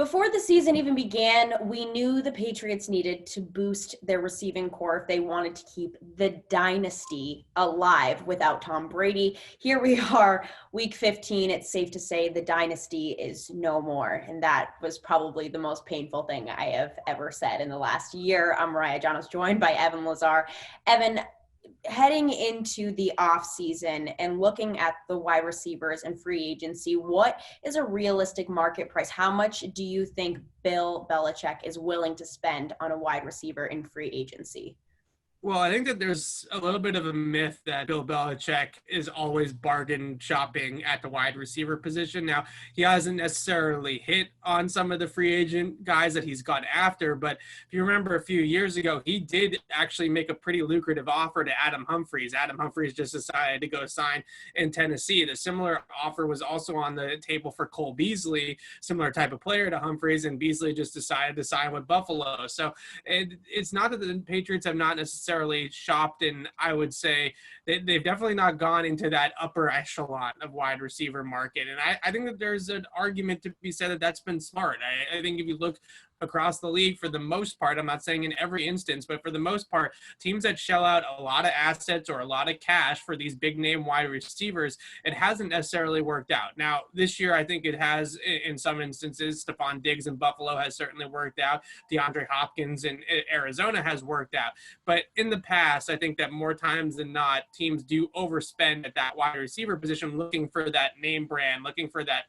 Before the season even began, we knew the Patriots needed to boost their receiving core if they wanted to keep the dynasty alive without Tom Brady. Here we are, week 15. It's safe to say the dynasty is no more. And that was probably the most painful thing I have ever said in the last year. I'm Mariah, Janos, joined by Evan Lazar. Evan, heading into the off season and looking at the wide receivers and free agency, what is a realistic market price? How much do you think Bill Belichick is willing to spend on a wide receiver in free agency? Well, I think that there's a little bit of a myth that Bill Belichick is always bargain shopping at the wide receiver position. Now, he hasn't necessarily hit on some of the free agent guys that he's gone after, but if you remember a few years ago, he did actually make a pretty lucrative offer to Adam Humphries. Adam Humphries just decided to go sign in Tennessee. The similar offer was also on the table for Cole Beasley, similar type of player to Humphries, and Beasley just decided to sign with Buffalo. So it's not that the Patriots have not necessarily shopped, and I would say they've definitely not gone into that upper echelon of wide receiver market. And I think that there's an argument to be said that that's been smart. I think if you look across the league, for the most part, I'm not saying in every instance, but for the most part, teams that shell out a lot of assets or a lot of cash for these big name wide receivers, it hasn't necessarily worked out. Now, this year, I think it has in some instances. Stephon Diggs in Buffalo has certainly worked out. DeAndre Hopkins in Arizona has worked out. But in the past, I think that more times than not, teams do overspend at that wide receiver position, looking for that name brand, looking for that,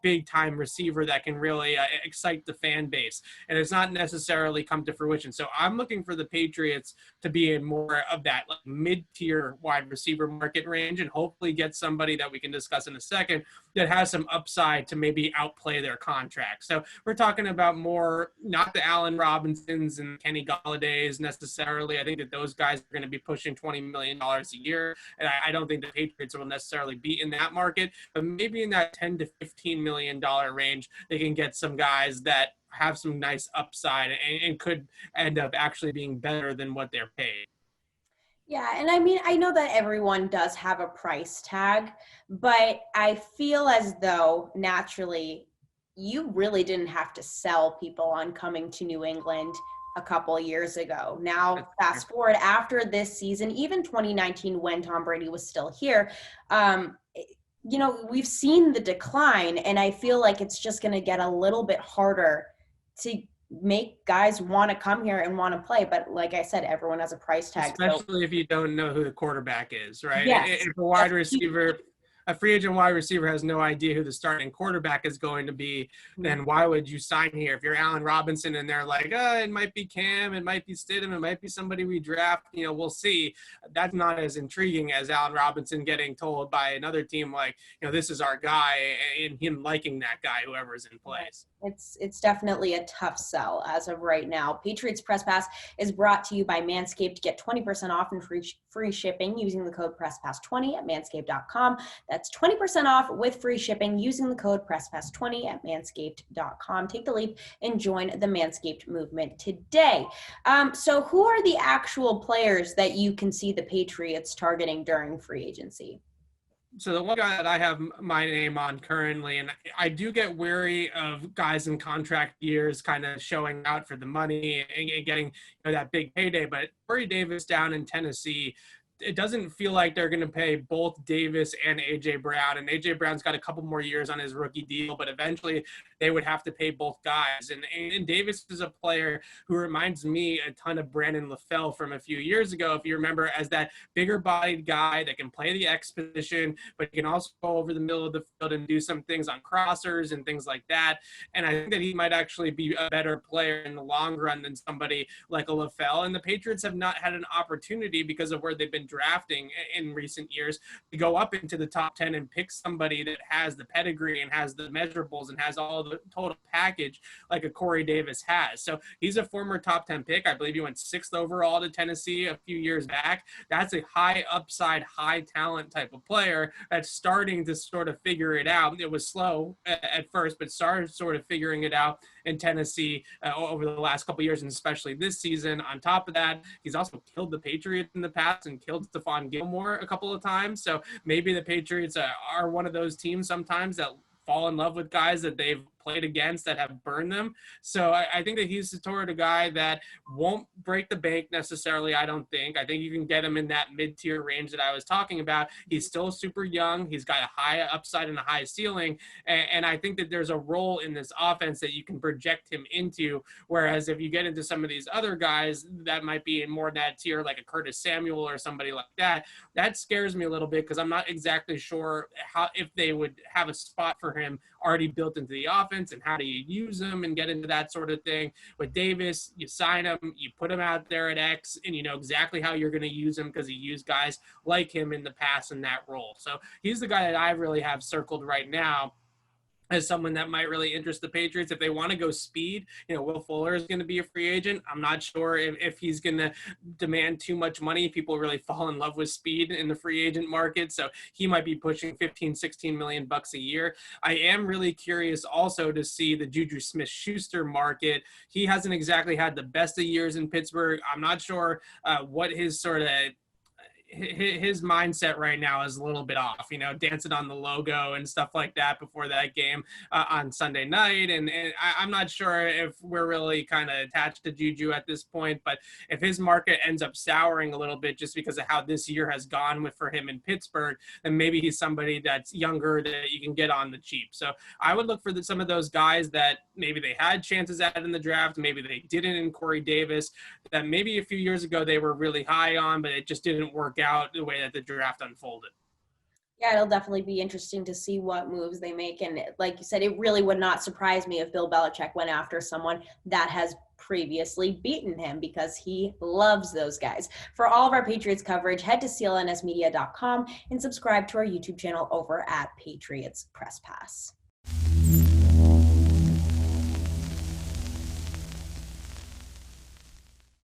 big time receiver that can really excite the fan base. And it's not necessarily come to fruition. So I'm looking for the Patriots to be in more of that mid-tier wide receiver market range, and hopefully get somebody that we can discuss in a second that has some upside to maybe outplay their contract. So we're talking about more, not the Allen Robinsons and Kenny Galladays necessarily. I think that those guys are going to be pushing $20 million a year. And I don't think the Patriots will necessarily be in that market, but maybe in that $10 to $15 million range, they can get some guys that have some nice upside and could end up actually being better than what they're paid. Yeah, and I mean, I know that everyone does have a price tag, but I feel as though naturally you really didn't have to sell people on coming to New England a couple years ago. Now, fast forward after this season, even 2019 when Tom Brady was still here, we've seen the decline, and I feel like it's just going to get a little bit harder to make guys want to come here and want to play. But like I said, everyone has a price tag. Especially if you don't know who the quarterback is, right? Yes. If a wide receiver, a free agent wide receiver has no idea who the starting quarterback is going to be, then why would you sign here? If you're Allen Robinson and they're like, it might be Cam, it might be Stidham, it might be somebody we draft, we'll see. That's not as intriguing as Allen Robinson getting told by another team like, this is our guy, and him liking that guy, whoever's in place. It's definitely a tough sell as of right now. Patriots Press Pass is brought to you by Manscaped. Get 20% off and free shipping using the code PressPass20 at manscaped.com. That's 20% off with free shipping using the code PressPass20 at manscaped.com. Take the leap and join the Manscaped movement today. So who are the actual players that you can see the Patriots targeting during free agency? So the one guy that I have my name on currently, and I do get wary of guys in contract years kind of showing out for the money and getting that big payday, but Corey Davis down in Tennessee, it doesn't feel like they're going to pay both Davis and A.J. Brown. And A.J. Brown's got a couple more years on his rookie deal, but eventually they would have to pay both guys. And Davis is a player who reminds me a ton of Brandon LaFell from a few years ago, if you remember, as that bigger-bodied guy that can play the X position, but he can also go over the middle of the field and do some things on crossers and things like that. And I think that he might actually be a better player in the long run than somebody like a LaFell. And the Patriots have not had an opportunity because of where they've been drafting in recent years to go up into the top 10 and pick somebody that has the pedigree and has the measurables and has all the total package like a Corey Davis has. So he's a former top 10 pick. I believe he went 6th overall to Tennessee a few years back. That's a high upside, high talent type of player that's starting to sort of figure it out. It was slow at first, but started sort of figuring it out in Tennessee over the last couple of years, and especially this season. On top of that, he's also killed the Patriots in the past and killed Stephon Gilmore a couple of times. So maybe the Patriots are one of those teams sometimes that fall in love with guys that they've played against that have burned them. So I think that he's the sort of guy that won't break the bank necessarily, I don't think. I think you can get him in that mid-tier range that I was talking about. He's still super young. He's got a high upside and a high ceiling. And I think that there's a role in this offense that you can project him into. Whereas if you get into some of these other guys that might be in more that tier, like a Curtis Samuel or somebody like that, that scares me a little bit because I'm not exactly sure how if they would have a spot for him already built into the offense and how do you use him and get into that sort of thing. With Davis, you sign him, you put him out there at X, and you know exactly how you're going to use him because you used guys like him in the past in that role. So he's the guy that I really have circled right now as someone that might really interest the Patriots. If they want to go speed, you know, Will Fuller is going to be a free agent. I'm not sure if he's going to demand too much money. People really fall in love with speed in the free agent market. So he might be pushing 15, 16 million bucks a year. I am really curious also to see the Juju Smith-Schuster market. He hasn't exactly had the best of years in Pittsburgh. I'm not sure what his sort of his mindset right now is a little bit off, you know, dancing on the logo and stuff like that before that game on Sunday night. And I'm not sure if we're really kind of attached to Juju at this point, but if his market ends up souring a little bit just because of how this year has gone for him in Pittsburgh, then maybe he's somebody that's younger that you can get on the cheap. So I would look for some of those guys that maybe they had chances at in the draft, maybe they didn't in Corey Davis, that maybe a few years ago they were really high on, but it just didn't work out the way that the draft unfolded. Yeah, it'll definitely be interesting to see what moves they make. And like you said, it really would not surprise me if Bill Belichick went after someone that has previously beaten him because he loves those guys. For all of our Patriots coverage, head to clnsmedia.com and subscribe to our YouTube channel over at Patriots Press Pass.